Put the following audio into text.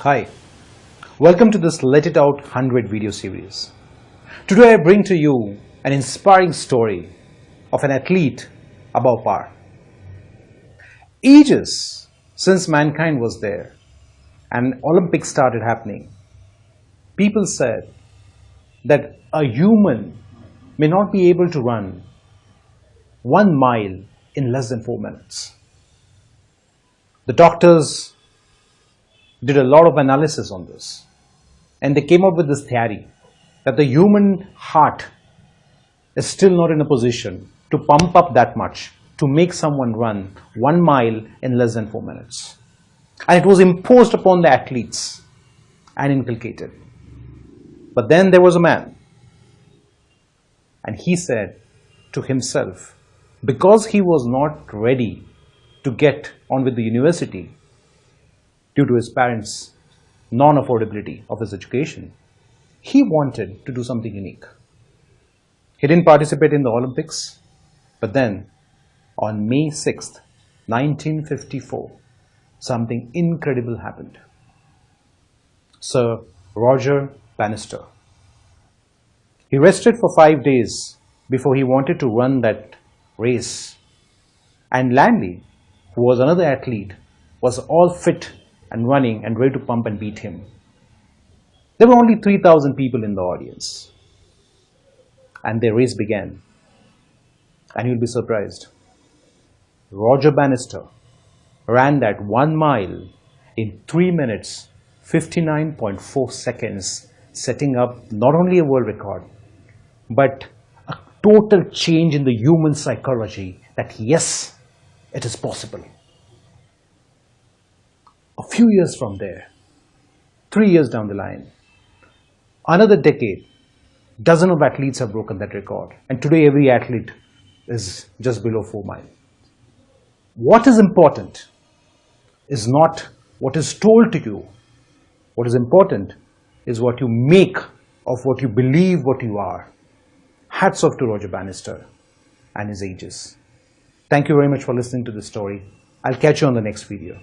Hi, welcome to this Let It Out 100 video series. Today I bring to you an inspiring story of an athlete above par. Ages since mankind was there and Olympics started happening, people said that a human may not be able to run 1 mile in less than 4 minutes. The doctors did a lot of analysis on this, and they came up with this theory that the human heart is still not in a position to pump up that much to make someone run 1 mile in less than 4 minutes. And it was imposed upon the athletes and inculcated. But then there was a man, and he said to himself, because he was not ready to get on with the university due to his parents' non-affordability of his education, he wanted to do something unique. He didn't participate in the Olympics, but then on May 6th, 1954, something incredible happened. Sir Roger Bannister. He rested for 5 days before he wanted to run that race. And Langley, who was another athlete, was all fit and running and ready to pump and beat him. There were only 3,000 people in the audience. And the race began. And you'll be surprised. Roger Bannister ran that 1 mile in 3 minutes, 59.4 seconds, setting up not only a world record, but a total change in the human psychology that yes, it is possible. A few years from there, 3 years down the line, another decade, dozens of athletes have broken that record. And today every athlete is just below 4 miles. What is important is not what is told to you. What is important is what you make of what you believe what you are. Hats off to Roger Bannister and his ages. Thank you very much for listening to this story. I'll catch you on the next video.